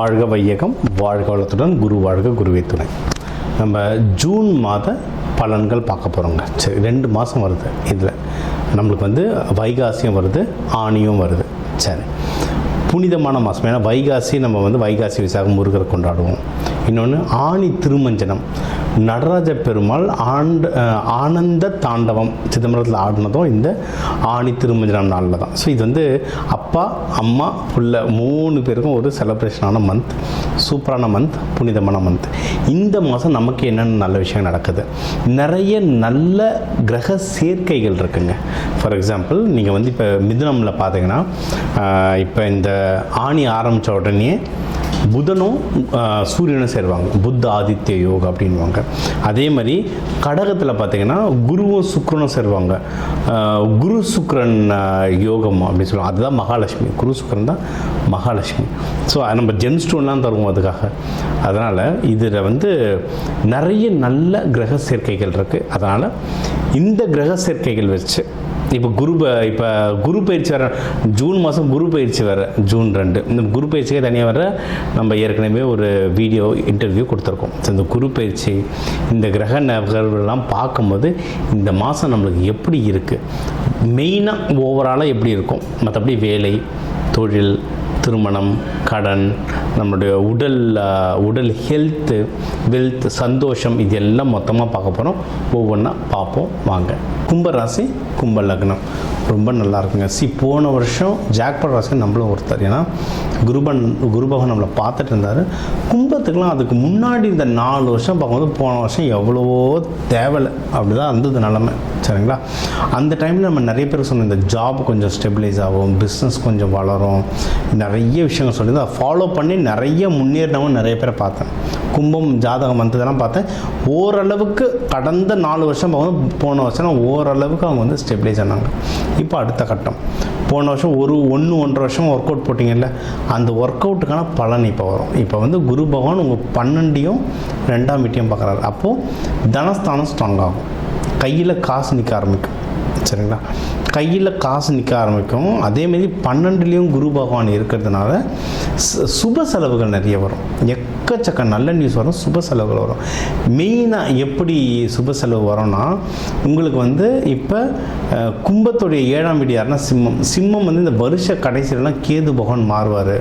வாழ்க வையகம், வாழ்க வளத்துடன், குரு வாழ்க, குருவே துணை. நம்ம ஜூன் மாத பலன்கள் பார்க்க போகிறோங்க. சரி, 2 மாதம் வருது. இதில் நம்மளுக்கு வைகாசியும் வருது, ஆணியும் வருது. சரி, புனிதமான மாதம். ஏன்னா வைகாசி நம்ம வைகாசி விசாகம் முருகரை கொண்டாடுவோம். இன்னொன்று ஆணி திருமஞ்சனம், நடராஜ பெருமாள் ஆனந்த தாண்டவம் சிதம்பரத்தில் ஆடினதும் இந்த ஆணி திருமஞ்சனம் நாளில் தான். ஸோ இது அப்பா அம்மா புள்ள 3 பேருக்கும் ஒரு செலிப்ரேஷனான மந்த், சூப்பரான மந்த், புனிதமான மந்த். இந்த மாதம் நமக்கு என்னென்ன நல்ல விஷயம் நடக்குது, நிறைய நல்ல கிரக சேர்க்கைகள் இருக்குங்க. ஃபார் எக்ஸாம்பிள் நீங்கள் இப்போ மிதுனமில் பார்த்தீங்கன்னா, இப்போ இந்த ஆணி ஆரம்பித்த உடனே புதனும் சூரியனும் சேருவாங்க, புத்த ஆதித்ய யோகம் அப்படின்வாங்க. அதே மாதிரி கடகத்தில் பார்த்திங்கன்னா குருவும் சுக்கிரனும் சேருவாங்க, குரு சுக்கிரன் யோகம் அப்படின்னு சொல்லுவாங்க. அதுதான் மகாலட்சுமி, குரு சுக்கிரன் தான் மகாலட்சுமி. ஸோ நம்ம ஜெம் ஸ்டோன்லாம் தருவோம் அதுக்காக. அதனால் இதில் நிறைய நல்ல கிரக சேர்க்கைகள் இருக்குது. அதனால் இந்த கிரக சேர்க்கைகள் வச்சு இப்போ குரு பயிற்சி வர ஜூன் மாதம், குரு பயிற்சி வர ஜூன் 2. இந்த குரு பயிற்சிக்கே தனியாக வர நம்ம ஏற்கனவே ஒரு வீடியோ இன்டர்வியூ கொடுத்துருக்கோம். ஸோ இந்த குரு பயிற்சி, இந்த கிரக நகர்கள்லாம் பார்க்கும்போது இந்த மாதம் நம்மளுக்கு எப்படி இருக்குது, மெயினாக ஓவராலாக எப்படி இருக்கும், மற்றபடி வேலை, தொழில், திருமணம், கடன், நம்மளுடைய உடல் ஹெல்த்து, வெல்த், சந்தோஷம், இது எல்லாம் மொத்தமாக பார்க்க போகிறோம். ஒவ்வொன்றா பார்ப்போம் வாங்க. கும்பராசி, கும்ப லக்னம் ரொம்ப நல்லா இருக்குங்க. போன வருஷம் ஜாக்பாட் ராசி நம்மளும் ஒருத்தர். ஏன்னா குருபகவான் நம்மளை பார்த்துட்டு இருந்தார். கும்பத்துக்கெலாம் அதுக்கு முன்னாடி இந்த 4 வருஷம் பார்க்கும்போது போன வருஷம் எவ்வளவோ தேவையில்லை, அப்படி தான் இருந்தது நிலமை. சரிங்களா? அந்த டைமில் நம்ம நிறைய பேர் சொன்னோம், இந்த ஜாப் கொஞ்சம் ஸ்டெபிலைஸ் ஆகும், பிஸ்னஸ் கொஞ்சம் வளரும், நிறைய விஷயங்கள் சொல்லி அதை ஃபாலோ பண்ணி நிறைய முன்னேறினவங்க நிறைய பேரை பார்த்தேன். கும்பம் ஜாதகம் வந்ததெல்லாம் பார்த்தேன். ஓரளவுக்கு கடந்த 4 வருஷம் பார்க்கும்போது போன வருஷம் ஓரளவுக்கு அவங்க ஸ்டெபிலைஸ் ஆனாங்க. இப்போ அடுத்த கட்டம், போன வருஷம் 1-1.5 வருஷம் ஒர்க் அவுட் போட்டிங்கல்ல, அந்த ஒர்க் அவுட்டுக்கான பலன் இப்போ வரும். இப்போ குரு பகவான் உங்கள் 12யும் 2ஆம் வீட்டையும் பார்க்குறாரு. அப்போது தனஸ்தானம் ஸ்ட்ராங் ஆகும், கையில் காசு நிற்க ஆரம்பிக்கும். சரிங்களா? கையில் காசு நிற்க ஆரம்பிக்கும். அதேமாரி 12லேயும் குரு பகவான் இருக்கிறதுனால சுப செலவுகள் நிறைய வரும். எக்கச்சக்க நல்ல நியூஸ் வரும், சுப செலவுகள் வரும். மெயினாக எப்படி சுப செலவு வரும்னா, உங்களுக்கு இப்போ கும்பத்துடைய 7ஆம் வீடு யாருன்னா சிம்மம் இந்த வருஷ கடைசியிலலாம் கேது பகவான் மாறுவார்.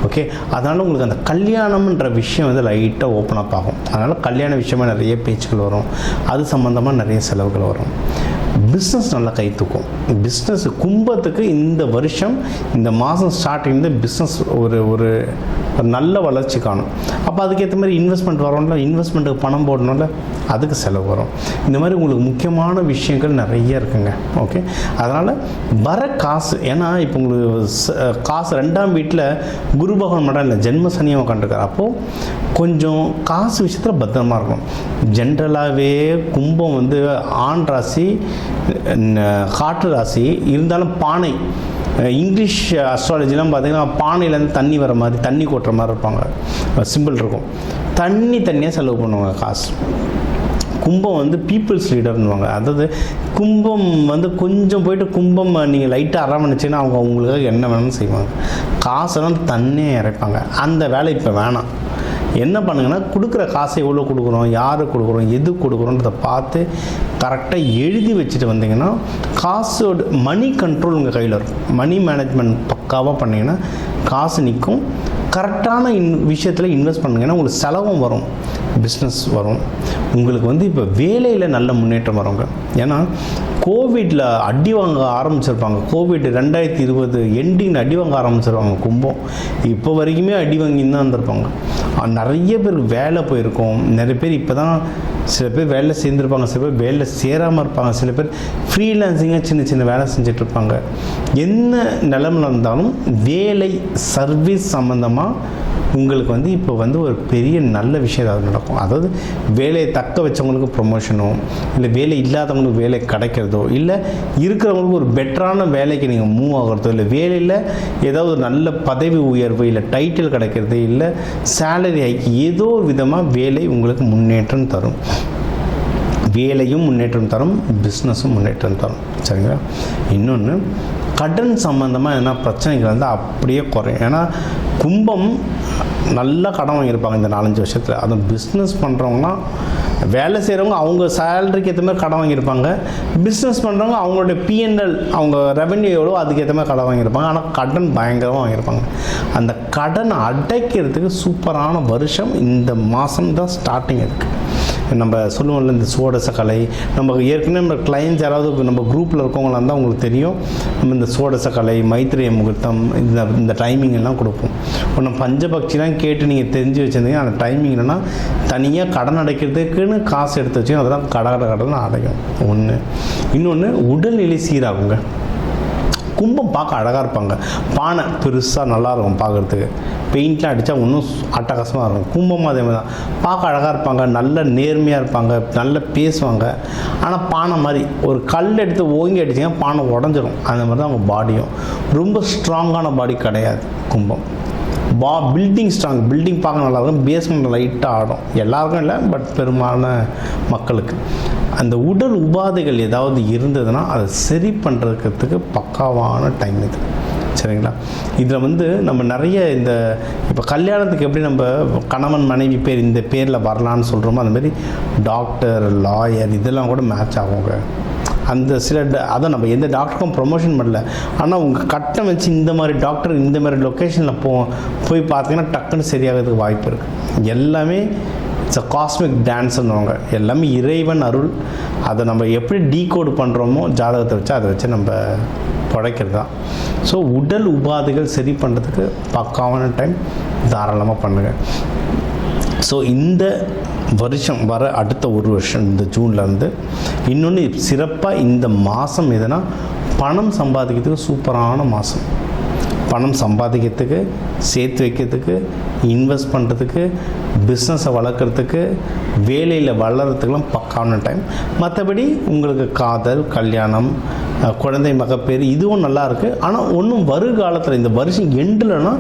ஓகே, அதனால் உங்களுக்கு அந்த கல்யாணம்ன்ற விஷயம் லைட்டாக ஓப்பன் அப் ஆகும். அதனால் கல்யாண விஷயமாக நிறைய பேச்சுக்கள் வரும், அது சம்மந்தமாக நிறைய செலவுகள் வரும். பிஸ்னஸ் நல்லா கை தூக்கும். பிஸ்னஸ் கும்பத்துக்கு இந்த வருஷம், இந்த மாதம் ஸ்டார்டிங் பிஸ்னஸ் ஒரு நல்ல வளர்ச்சி காணும். அப்போ அதுக்கேற்ற மாதிரி இன்வெஸ்ட்மெண்ட் வரும்ல, இன்வெஸ்ட்மெண்ட்டுக்கு பணம் போடணும்ல, அதுக்கு செலவு வரும். இந்த மாதிரி உங்களுக்கு முக்கியமான விஷயங்கள் நிறைய இருக்குங்க. ஓகே, அதனால் வர காசு, ஏன்னா இப்போ உங்களுக்கு காசு 2ஆம் வீட்டில் குரு பகவான் மட்டும் இல்லை, ஜென்ம சனியை உட்காந்துருக்காரு. அப்போது கொஞ்சம் காசு விஷயத்தில் பத்திரமா இருக்கும். ஜென்ரலாகவே கும்பம் ஆண் ராசி, காற்று ராசி இருந்தாலும் பானை, இங்கிலீஷ் அஸ்ட்ராலஜிலாம் பார்த்திங்கன்னா பானையிலேருந்து தண்ணி வர மாதிரி, தண்ணி கொட்டுற மாதிரி இருப்பாங்க, சிம்பிள் இருக்கும். தண்ணியாக செலவு பண்ணுவாங்க காசு. கும்பம் பீப்புள்ஸ் லீடர்னுவாங்க. அதாவது கும்பம் கொஞ்சம் போயிட்டு கும்பம் நீங்கள் லைட்டாக அரவணைச்சிங்கன்னா அவங்க அவங்களுக்காக என்ன வேணும்னு செய்வாங்க. காசெல்லாம் தண்ணியே இறைப்பாங்க. அந்த வேலை இப்போ வேணாம். என்ன பண்ணுங்கன்னா, கொடுக்குற காசை எவ்வளோ கொடுக்குறோம், யாருக்கு கொடுக்குறோம், எது கொடுக்குறோன்றதை பார்த்து கரெக்டாக எழுதி வச்சுட்டு வந்தீங்கன்னா காசோட மணி கண்ட்ரோல் உங்கள் கையில் இருக்கும். மணி மேனேஜ்மெண்ட் பக்காவாக பண்ணிங்கன்னா காசு நிற்கும். கரெக்டான விஷயத்தில் இன்வெஸ்ட் பண்ணுங்கன்னா உங்களுக்கு செலவும் வரும், பிஸ்னஸ் வரும். உங்களுக்கு இப்போ வேலையில் நல்ல முன்னேற்றம் வருங்க. ஏன்னா கோவிடில் அடி வாங்க ஆரம்பிச்சிருப்பாங்க. கோவிட் 2020 எண்டிங் அடி வாங்க ஆரம்பிச்சிருவாங்க கும்பம். இப்போ வரைக்குமே அடி வாங்கின்னு தான் இருந்திருப்பாங்க. நிறைய பேர் வேலை போயிருக்கோம். நிறைய பேர் இப்போ தான், சில பேர் வேலை சேர்ந்துருப்பாங்க, சில பேர் வேலை சேராமல் இருப்பாங்க, சில பேர் ஃப்ரீலான்சிங்காக சின்ன வேலை செஞ்சிட்ருப்பாங்க. என்ன நிலமையில் இருந்தாலும் வேலை, சர்வீஸ் சம்மந்தமாக உங்களுக்கு இப்போ ஒரு பெரிய நல்ல விஷயம் ஏதாவது நடக்கும். அதாவது வேலையை தக்க வச்சவங்களுக்கு ப்ரொமோஷனோ, இல்லை வேலை இல்லாதவங்களுக்கு வேலை கிடைக்கிறதோ, இல்லை இருக்கிறவங்களுக்கு ஒரு பெட்டரான வேலைக்கு நீங்கள் மூவ் ஆகிறதோ, இல்லை வேலையில் ஏதாவது நல்ல பதவி உயர்வு, இல்லை டைட்டில் கிடைக்கிறது, இல்லை சேலரி ஹைக், ஏதோ ஒரு விதமாக வேலை உங்களுக்கு முன்னேற்றம் தரும். வேலையும் முன்னேற்றம் தரும், பிஸ்னஸும் முன்னேற்றம் தரும். சரிங்களா? இன்னொன்று, கடன் சம்மந்தமாக என்ன பிரச்சனைகள் வந்து அப்படியே குறையும். ஏன்னா கும்பம் நல்லா கடன் வாங்கியிருப்பாங்க இந்த 4-5 வருஷத்தில். அதுவும் பிஸ்னஸ் பண்ணுறவங்களாம், வேலை செய்கிறவங்க அவங்க சேலரிக்கு ஏற்ற மாதிரி கடன் வாங்கியிருப்பாங்க. பிஸ்னஸ் பண்ணுறவங்க அவங்களுடைய பிஎன்எல், அவங்க ரெவென்யூ எவ்வளோ அதுக்கேற்ற மாதிரி கடன் வாங்கியிருப்பாங்க. ஆனால் கடன் பயங்கரமாக வாங்கியிருப்பாங்க. அந்த கடனை அடைக்கிறதுக்கு சூப்பரான வருஷம் இந்த மாதம் தான் ஸ்டார்டிங் இருக்குது. நம்ம சொல்லுவோம்ல இந்த சோடசக்கலை, நம்ம ஏற்கனவே நம்ம கிளைண்ட்ஸ் யாராவது நம்ம குரூப்பில் இருக்கவங்களா இருந்தால் உங்களுக்கு தெரியும். நம்ம இந்த சோடசக்கலை, மைத்திரிய முகூர்த்தம், இந்த டைமிங் எல்லாம் கொடுப்போம். ஒன்று பஞ்சபக்ஷிலாம் கேட்டு நீங்கள் தெரிஞ்சு வச்சுருந்தீங்க. அந்த டைமிங் என்னென்னா, தனியாக கடன் அடைக்கிறதுக்குன்னு காசு எடுத்து வச்சு அதெல்லாம் கடன் அடையும். ஒன்று. இன்னொன்று, உடல்நிலை சீராகுங்க. கும்பம் பார்க்க அழகாக இருப்பாங்க. பானை பெருசாக நல்லாயிருக்கும் பார்க்குறதுக்கு. பெயிண்ட்லாம் அடித்தா இன்னும் அட்டகாசமாக இருக்கும். கும்பமும் அதே மாதிரி தான் பார்க்க அழகாக இருப்பாங்க, நல்ல நேர்மையாக இருப்பாங்க, நல்லா பேசுவாங்க. ஆனால் பானை மாதிரி ஒரு கல் எடுத்து ஓங்கி அடிச்சிங்கன்னா பானை உடஞ்சிரும். அந்த மாதிரி தான் அவங்க பாடியும். ரொம்ப ஸ்ட்ராங்கான பாடி கிடையாது கும்பம். பில்டிங் ஸ்ட்ராங், பில்டிங் பார்க்க நல்லாயிருக்கும், பேஸ்மெண்ட் லைட்டாக ஆடும். எல்லாருக்கும் இல்லை, பட் பெரும்பாலான மக்களுக்கு. அந்த உடல் உபாதைகள் ஏதாவது இருந்ததுன்னா அதை சரி பண்ணுறதுக்கு பக்காவான டைம் இது. சரிங்களா? இதில் வந்து நம்ம நிறைய இந்த இப்போ கல்யாணத்துக்கு எப்படி நம்ம கணவன் மனைவி பேர் இந்த பேரில் வரலான்னு சொல்கிறோமோ, அந்தமாரி டாக்டர், லாயர் இதெல்லாம் கூட மேட்ச் ஆகுங்க. அந்த சில அதை நம்ம எந்த டாக்டருக்கும் ப்ரொமோஷன் பண்ணல. ஆனால் உங்கள் கட்டம் வச்சு இந்த மாதிரி டாக்டர் இந்த மாதிரி லொக்கேஷனில் போய் பார்த்தீங்கன்னா டக்குன்னு சரியாகிறதுக்கு வாய்ப்பு இருக்குது. எல்லாமே இட்ஸ் அ காஸ்மிக் டான்ஸ்ன்னுவாங்க. எல்லாமே இறைவன் அருள். அதை நம்ம எப்படி டீகோடு பண்ணுறோமோ ஜாதகத்தை வச்சு அதை வச்சு நம்ம படைக்கிறது தான். ஸோ உடல் உபாதைகள் சரி பண்ணுறதுக்கு பக்காவான டைம், தாராளமாக பண்ணுங்கள். ஸோ இந்த வருஷம் வர அடுத்த ஒரு வருஷம் இந்த ஜூன்லேருந்து இன்னொன்று சிறப்பாக இந்த மாதம் எதுனா பணம் சம்பாதிக்கிறதுக்கு சூப்பரான மாதம். பணம் சம்பாதிக்கிறதுக்கு, சேர்த்து வைக்கிறதுக்கு, இன்வெஸ்ட் பண்ணுறதுக்கு, பிஸ்னஸை வளர்க்குறதுக்கு, வேலையில் வளர்கிறதுக்கெலாம் பக்கான டைம். மற்றபடி உங்களுக்கு காதல், கல்யாணம், குழந்தை மகப்பேறு இதுவும் நல்லா இருக்குது. ஆனால் ஒன்றும் வருகாலத்தில் இந்த வருஷம் எண்டுலன்னா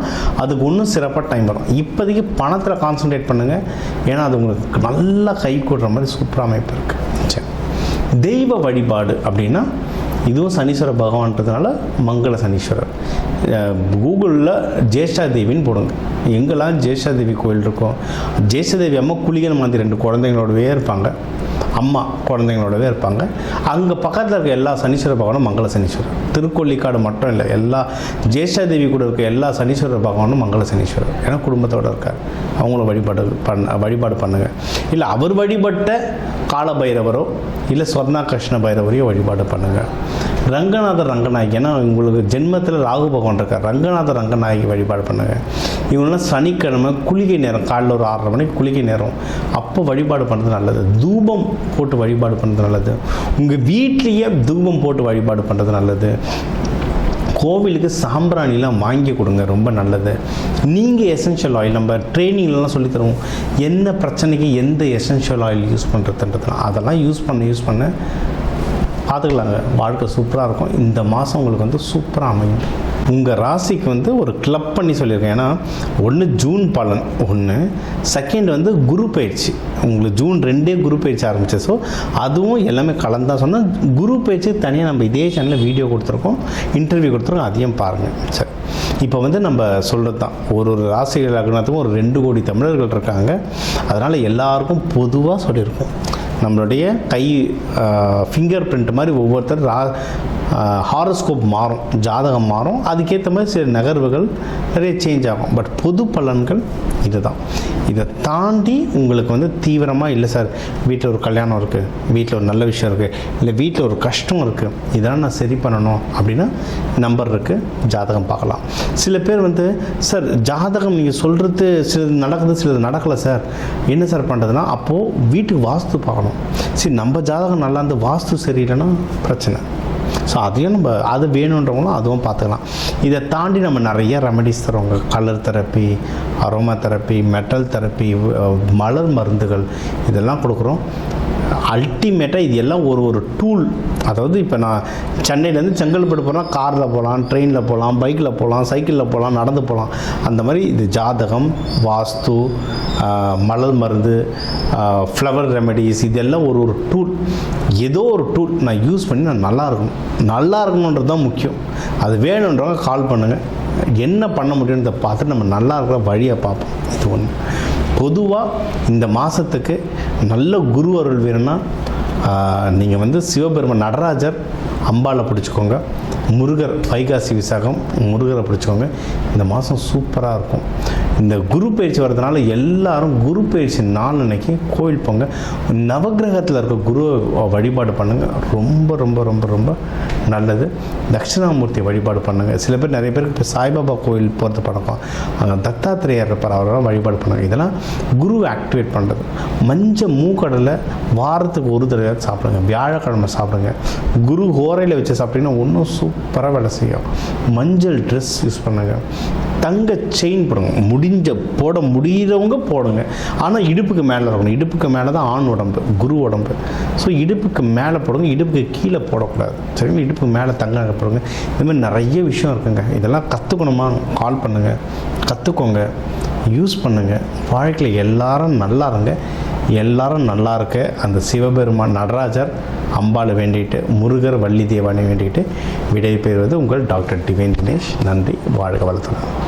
அதுக்கு ஒன்றும் சிறப்பாக டைம் வரும். இப்போதைக்கு பணத்தில் கான்சன்ட்ரேட் பண்ணுங்கள். ஏன்னா அது உங்களுக்கு நல்லா கை கூடுற மாதிரி சூப்பராக அமைப்பு இருக்குது. சரி, தெய்வ வழிபாடு அப்படின்னா இதுவும் சனீஸ்வர பகவான்றதுனால மங்கள சனீஸ்வரர். கூகுளில் ஜேஷ்டா தேவின்னு போடுங்க. எங்கெல்லாம் ஜேஷ்டா தேவி கோயில் இருக்கும், ஜேஷ்டா தேவி அம்மா குளிகன் மாதிரி 2 குழந்தைங்களோடவே இருப்பாங்க. அம்மா குழந்தைங்களோடவே இருப்பாங்க. அங்கே பக்கத்தில் இருக்க எல்லா சனீஸ்வர பகவானும் மங்கள சனீஸ்வரர். திருக்கொள்ளிக்காடு மட்டும் இல்லை, எல்லா ஜேஷ்டா தேவி கூட இருக்க எல்லா சனீஸ்வர பகவானும் மங்கள சனீஸ்வரர். ஏன்னா குடும்பத்தோடு இருக்கார். அவங்கள வழிபாடு பண்ணுங்கள். இல்லை அவர் வழிபட்ட கால பைரவரோ இல்லை சொர்ணா கிருஷ்ண பைரவரையோ வழிபாடு பண்ணுங்கள். ரங்கநாதர் ரங்கநாயகி, ஏன்னா உங்களுக்கு ஜென்மத்தில் ராகு பகவான் இருக்கார். ரங்கநாதர் ரங்கநாயகி வழிபாடு பண்ணுங்கள். இவங்களாம் சனிக்கிழமை குளிகை நேரம், காலையில் ஒரு 6:30 மணிக்கு குளிகை நேரம், அப்போ வழிபாடு பண்ணுறது நல்லது. தூபம் போட்டு வழிபாடு பண்ணுறது நல்லது. உங்கள் வீட்லேயே தூபம் போட்டு வழிபாடு பண்ணுறது நல்லது. கோவிலுக்கு சாம்பிராணிலாம் வாங்கி கொடுங்க, ரொம்ப நல்லது. நீங்கள் எசென்ஷியல் ஆயில் நம்ம ட்ரைனிங்லாம் சொல்லித்தருவோம், எந்த பிரச்சனைக்கு எந்த எசென்ஷியல் ஆயில் யூஸ் பண்ணுறதுன்றதுலாம் அதெல்லாம் யூஸ் பண்ண பார்த்துக்கலாங்க. வாழ்க்கை சூப்பராக இருக்கும். இந்த மாதம் உங்களுக்கு வந்து சூப்பராக அமையும். உங்கள் ராசிக்கு வந்து ஒரு கிளப் பண்ணி சொல்லியிருக்கேன். ஏன்னா ஒன்று ஜூன் பலன், ஒன்று செகண்ட் வந்து குரு பயிற்சி. உங்களுக்கு ஜூன் 2 குரு பயிற்சி ஆரம்பிச்சு. ஸோ அதுவும் எல்லாமே கலந்தான் சொன்னால் குரு பயிற்சி தனியாக நம்ம இதே சேனலில் வீடியோ கொடுத்துருக்கோம், இன்டர்வியூ கொடுத்துருக்கோம், அதையும் பாருங்கள். சரி, இப்போ வந்து நம்ம சொல்கிறது தான், ஒரு ராசி லக்னத்துக்கும் ஒரு 2 கோடி தமிழர்கள் இருக்காங்க. அதனால் எல்லாருக்கும் பொதுவாக சொல்லியிருக்கோம். நம்மளுடைய கை ஃபிங்கர் பிரிண்ட் மாதிரி ஒவ்வொருத்தர் ஹாரோஸ்கோப் மாறும், ஜாதகம் மாறும், அதுக்கேற்ற மாதிரி சில நகர்வுகள் நிறைய சேஞ்ச் ஆகும். பட் பொது பலன்கள் இதுதான். இதை தாண்டி உங்களுக்கு வந்து தீவிரமாக இல்லை சார், வீட்டில் ஒரு கல்யாணம் இருக்குது, வீட்டில் ஒரு நல்ல விஷயம் இருக்குது, இல்லை வீட்டில் ஒரு கஷ்டம் இருக்குது, இதெல்லாம் நான் சரி பண்ணணும் அப்படின்னா நம்பர் இருக்குது, ஜாதகம் பார்க்கலாம். சில பேர் வந்து சார் ஜாதகம் நீங்கள் சொல்கிறது சிலது நடக்குது, சிலது நடக்கலை சார், என்ன சார் பண்ணுறதுன்னா அப்போது வீட்டுக்கு வாஸ்து பார்க்கணும். சரி, நம்ம ஜாதகம் நல்லா இருந்து வாஸ்து சரியில்லைன்னா பிரச்சனை. ஸோ அதையும் நம்ம அது வேணுன்றவங்களும் அதுவும் பார்த்துக்கலாம். இதை தாண்டி நம்ம நிறைய ரெமெடிஸ் தருவாங்க. Colour therapy, aroma therapy, metal therapy, மலர் மருந்துகள் இதெல்லாம் கொடுக்குறோம். அல்டிமேட்டாக இது எல்லாம் ஒரு டூல். அதாவது இப்போ நான் சென்னையிலேருந்து செங்கல்பட்டு போனால் காரில் போகலாம், ட்ரெயினில் போகலாம், பைக்கில் போகலாம், சைக்கிளில் போகலாம், நடந்து போகலாம். அந்த மாதிரி இது ஜாதகம், வாஸ்து, மலர் மருந்து, ஃப்ளவர் ரெமெடிஸ், இதெல்லாம் ஒரு டூல். ஏதோ ஒரு டூல் நான் யூஸ் பண்ணி நான் நல்லா இருக்கணுன்றது தான் முக்கியம். அது வேணுன்றவங்க கால் பண்ணுங்கள். என்ன பண்ண முடியுன்றதை பார்த்துட்டு நம்ம நல்லா இருக்கிற வழியை பார்ப்போம். இது ஒன்று. பொதுவாக இந்த மாதத்துக்கு நல்ல குரு அருள் வேணும்னா நீங்கள் சிவபெருமான் நடராஜர் அம்பாளை பிடிச்சிக்கோங்க, முருகர் வைகாசி விசாகம் முருகரை பிடிச்சிக்கோங்க. இந்த மாதம் சூப்பராக இருக்கும். இந்த குரு பயிற்சி வர்றதுனால எல்லாரும் குரு பயிற்சி நாள் அன்னைக்கு கோயில் போங்க. நவகிரகத்தில் இருக்க குரு வழிபாடு பண்ணுங்கள். ரொம்ப ரொம்ப ரொம்ப ரொம்ப நல்லது. தட்சிணாமூர்த்தி வழிபாடு பண்ணுங்கள். சில பேர் நிறைய பேருக்கு இப்போ சாய்பாபா கோயில் போகிறது பழக்கம். அங்கே தத்தாத்திரேயர் இருப்பார், அவரெல்லாம் வழிபாடு பண்ணுங்கள். இதெல்லாம் குரு ஆக்டிவேட் பண்ணுறது. மஞ்சள் மூக்கடலை வாரத்துக்கு ஒரு தடவை சாப்பிடுங்க. வியாழக்கிழமை சாப்பிடுங்க. குரு ஹோரையில் வச்சு சாப்பிட்டீங்கன்னா ஒன்றும் சூப்பராக வேலை செய்யும். மஞ்சள் ட்ரெஸ் யூஸ் பண்ணுங்கள். தங்க செயின் போடுங்க. போட முடிகிறவங்க போடுங்க. ஆனால் இடுப்புக்கு மேலே இருக்கணும். இடுப்புக்கு மேலே தான் ஆண் உடம்பு, குரு உடம்பு. ஸோ இடுப்புக்கு மேலே போடுங்க, இடுப்புக்கு கீழே போடக்கூடாது. சரிங்களா? இடுப்புக்கு மேலே தங்க போடுங்க. இதுமாதிரி நிறைய விஷயம் இருக்குங்க. இதெல்லாம் கற்றுக்கணுமா? கால் பண்ணுங்கள், கற்றுக்கோங்க, யூஸ் பண்ணுங்கள். வாழ்க்கையில் எல்லாரும் நல்லா இருங்க. எல்லாரும் நல்லா இருக்க அந்த சிவபெருமான் நடராஜர் அம்பாளை வேண்டிட்டு, முருகர் வள்ளி தேவானை வேண்டிட்டு விடை பெறுவது உங்கள் டாக்டர் டிவைன் தினேஷ். நன்றி. வாழ்க வளத்துடன்.